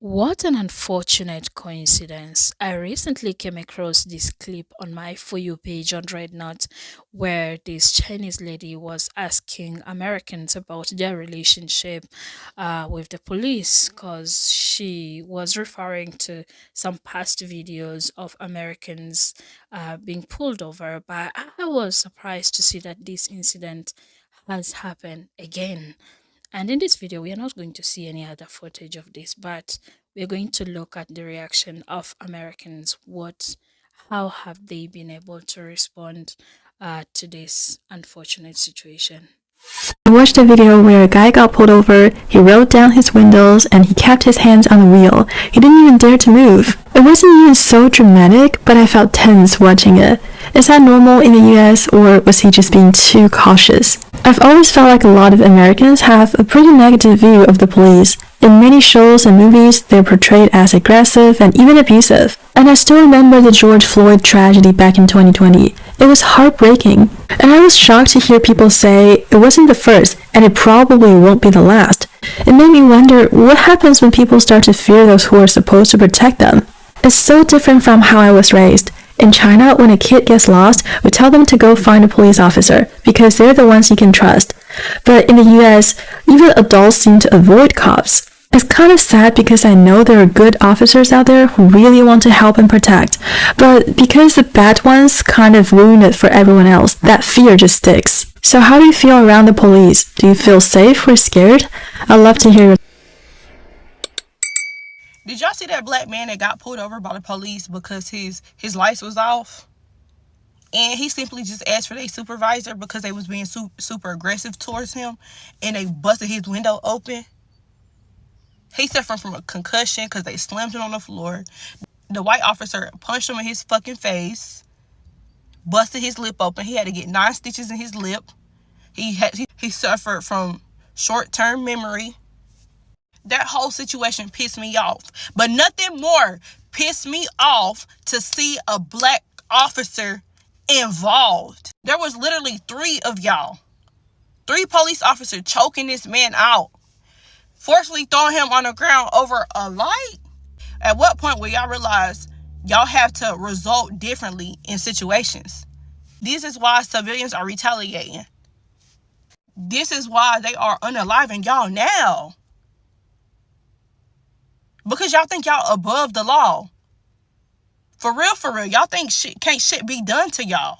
What an unfortunate coincidence. I recently came across this clip on my For You page on Rednot where this Chinese lady was asking Americans about their relationship with the police because she was referring to some past videos of Americans being pulled over. But I was surprised to see that this incident has happened again. And in this video, we are not going to see any other footage of this, but we're going to look at the reaction of Americans. How have they been able to respond to this unfortunate situation? I watched a video where a guy got pulled over, he rolled down his windows, and he kept his hands on the wheel. He didn't even dare to move. It wasn't even so dramatic, but I felt tense watching it. Is that normal in the US, or was he just being too cautious? I've always felt like a lot of Americans have a pretty negative view of the police. In many shows and movies, they're portrayed as aggressive and even abusive. And I still remember the George Floyd tragedy back in 2020. It was heartbreaking. And I was shocked to hear people say it wasn't the first, and it probably won't be the last. It made me wonder what happens when people start to fear those who are supposed to protect them. It's so different from how I was raised. In China, when a kid gets lost, we tell them to go find a police officer because they're the ones you can trust. But in the US, even adults seem to avoid cops. It's kind of sad because I know there are good officers out there who really want to help and protect. But because the bad ones kind of ruin it for everyone else, that fear just sticks. So how do you feel around the police? Do you feel safe or scared? I'd love to hear your Did y'all see that black man that got pulled over by the police because his lights was off? And he simply just asked for their supervisor because they was being super aggressive towards him, and they busted his window open. He suffered from a concussion because they slammed him on the floor. The white officer punched him in his fucking face, busted his lip open. He had to get 9 stitches in his lip. He suffered from short-term memory. That whole situation pissed me off. But nothing more pissed me off to see a black officer involved. There was literally 3 of y'all. 3 police officers choking this man out, forcefully throwing him on the ground over a light. At what point will y'all realize y'all have to result differently in situations? This is why civilians are retaliating. This is why they are unaliving y'all now. Because y'all think y'all above the law. For real, y'all think can't shit be done to y'all.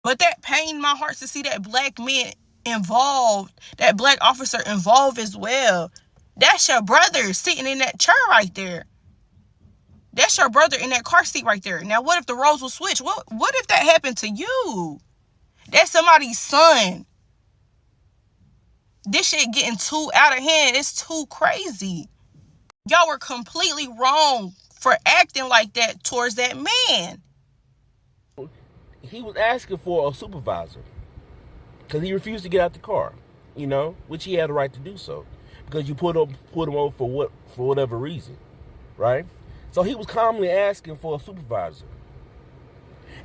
But that pained my heart to see that black man involved, that black officer involved as well. That's your brother sitting in that chair right there. That's your brother in that car seat right there. Now, what if the roles will switch? What if that happened to you? That's somebody's son. This shit getting too out of hand. It's too crazy. Y'all were completely wrong for acting like that towards that man. He was asking for a supervisor because he refused to get out the car, which he had a right to do so because you put him over for whatever reason, right? So he was calmly asking for a supervisor,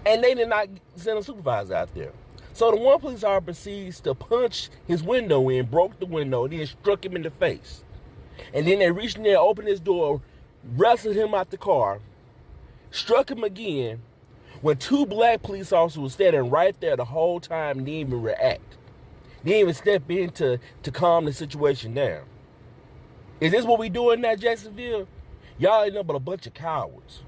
and they did not send a supervisor out there. So the one police officer proceeds to punch his window in, broke the window, and then struck him in the face. And then they reached in there, opened his door, wrestled him out the car, struck him again, when 2 black police officers were standing right there the whole time and didn't even react. They didn't even step in to calm the situation down. Is this what we do in that Jacksonville? Y'all ain't nothing but a bunch of cowards.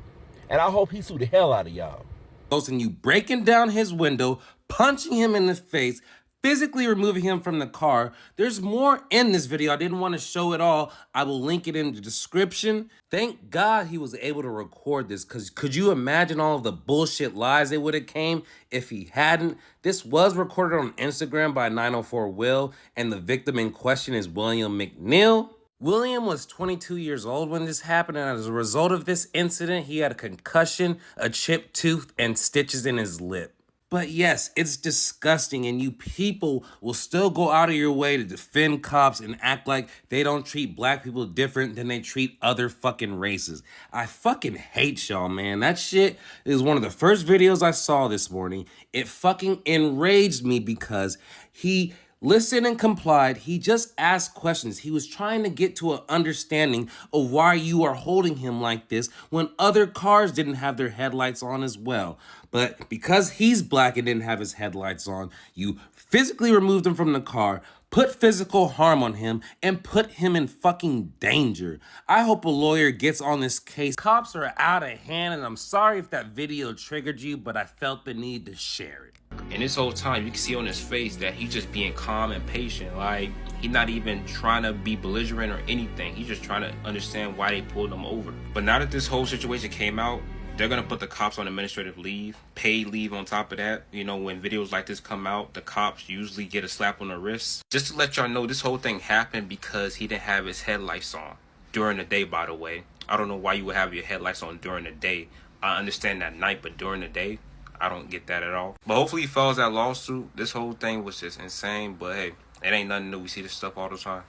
And I hope he sue the hell out of y'all. And you breaking down his window, punching him in the face, physically removing him from the car. There's more in this video. I didn't want to show it all. I will link it in the description. Thank God he was able to record this, because could you imagine all of the bullshit lies that would have came if he hadn't? This was recorded on Instagram by 904 Will, and the victim in question is William McNeil. William was 22 years old when this happened, and as a result of this incident, he had a concussion, a chipped tooth, and stitches in his lip. But yes, it's disgusting, and you people will still go out of your way to defend cops and act like they don't treat black people different than they treat other fucking races. I fucking hate y'all, man. That shit is one of the first videos I saw this morning. It fucking enraged me because he listened and complied. He just asked questions. He was trying to get to an understanding of why you are holding him like this when other cars didn't have their headlights on as well. But because he's black and didn't have his headlights on, you physically removed him from the car, put physical harm on him, and put him in fucking danger. I hope a lawyer gets on this case. Cops are out of hand, and I'm sorry if that video triggered you, but I felt the need to share it. And this whole time, you can see on his face that he's just being calm and patient. Like, he's not even trying to be belligerent or anything. He's just trying to understand why they pulled him over. But now that this whole situation came out, they're going to put the cops on administrative leave, paid leave on top of that. You know, when videos like this come out, the cops usually get a slap on the wrist. Just to let y'all know, this whole thing happened because he didn't have his headlights on. During the day, by the way. I don't know why you would have your headlights on during the day. I understand at night, but during the day, I don't get that at all. But hopefully he files that lawsuit. This whole thing was just insane. But hey, it ain't nothing new. We see this stuff all the time.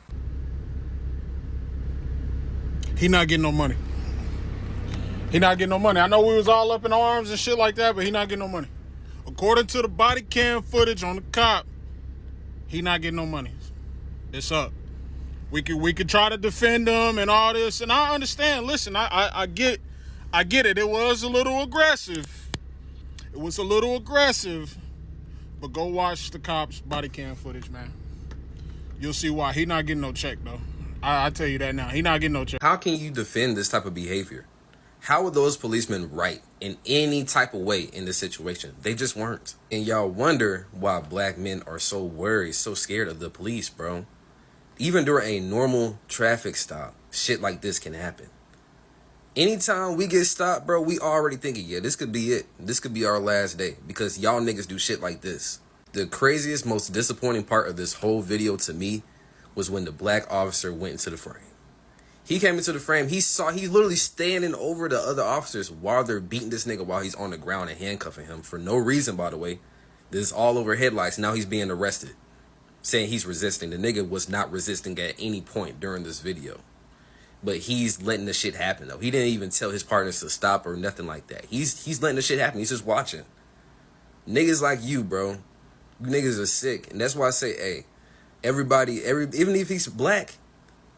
He not getting no money. He not getting no money. I know we was all up in arms and shit like that, but he not getting no money. According to the body cam footage on the cop, he not getting no money. It's up. We could try to defend him and all this, and I understand. Listen, I get it. It was a little aggressive. It was a little aggressive, but go watch the cops' body cam footage, man. You'll see why. He not getting no check, though. I tell you that now. He not getting no check. How can you defend this type of behavior? How were those policemen right in any type of way in this situation? They just weren't. And y'all wonder why black men are so worried, so scared of the police, bro. Even during a normal traffic stop, shit like this can happen. Anytime we get stopped, bro, we already thinking, yeah, this could be it. This could be our last day because y'all niggas do shit like this. The craziest, most disappointing part of this whole video to me was when the black officer went into the frame. He came into the frame. He's literally standing over the other officers while they're beating this nigga while he's on the ground and handcuffing him for no reason, by the way. This is all over headlights. Now he's being arrested, saying he's resisting. The nigga was not resisting at any point during this video. But he's letting the shit happen, though. He didn't even tell his partners to stop or nothing like that. He's letting the shit happen. He's just watching. Niggas like you, bro. You niggas are sick. And that's why I say, hey, even if he's black,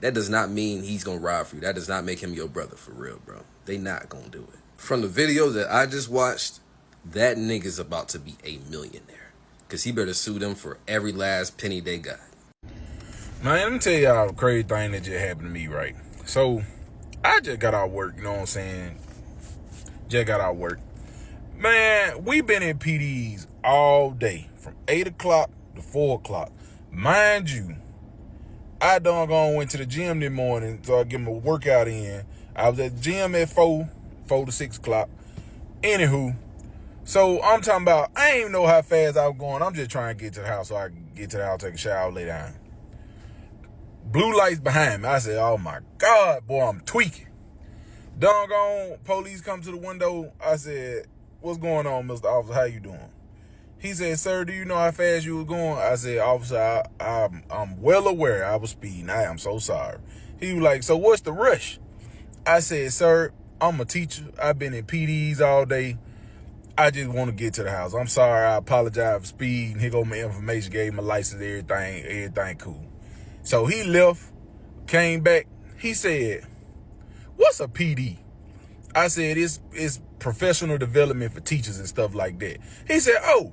that does not mean he's going to ride for you. That does not make him your brother for real, bro. They not going to do it. From the video that I just watched, that nigga's about to be a millionaire. Because he better sue them for every last penny they got. Man, let me tell y'all a crazy thing that just happened to me, right? So, I just got out of work, you know what I'm saying? Just got out of work. Man, we been in PDs all day, from 8 o'clock to 4 o'clock. Mind you, I doggone went to the gym this morning, so I get my workout in. I was at the gym at 4 to 6 o'clock. Anywho, so I'm talking about, I ain't even know how fast I was going. I'm just trying to get to the house so I can get to the house, take a shower, lay down. Blue lights behind me. I said, oh my God, boy, I'm tweaking. Doggone police come to the window. I said, what's going on, Mr. Officer? How you doing? He said, sir, do you know how fast you were going? I said, officer, I'm well aware I was speeding. I am so sorry. He was like, so what's the rush? I said, sir, I'm a teacher. I've been in PDs all day. I just want to get to the house. I'm sorry. I apologize for speeding. Here go my information. Gave my license, everything cool. So he left, came back. He said, what's a PD? I said, it's professional development for teachers and stuff like that. He said, oh,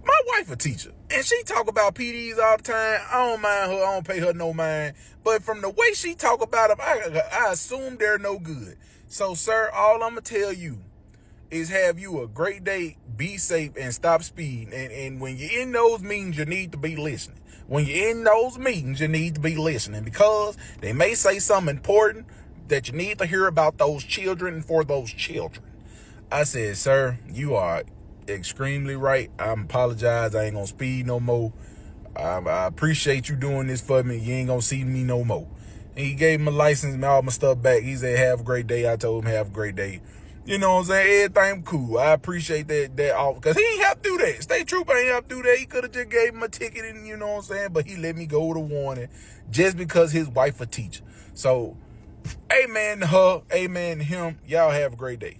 my wife a teacher, and she talk about PDs all the time. I don't mind her. I don't pay her no mind. But from the way she talk about them, I assume they're no good. So, sir, all I'm going to tell you is have you a great day, be safe, and stop speeding. And when you're in those meetings, you need to be listening. When you're in those meetings, you need to be listening because they may say something important that you need to hear about those children and for those children. I said, sir, you are extremely right. I apologize. I ain't gonna speed no more. I appreciate you doing this for me. You ain't gonna see me no more. And he gave my license and all my stuff back. He said, have a great day. I told him, have a great day. You know what I'm saying? Everything cool. I appreciate that offer. Because he ain't have to do that. State Trooper ain't have to do that. He could have just gave him a ticket and, you know what I'm saying? But he let me go with a warning just because his wife a teacher. So, amen to her, amen to him. Y'all have a great day.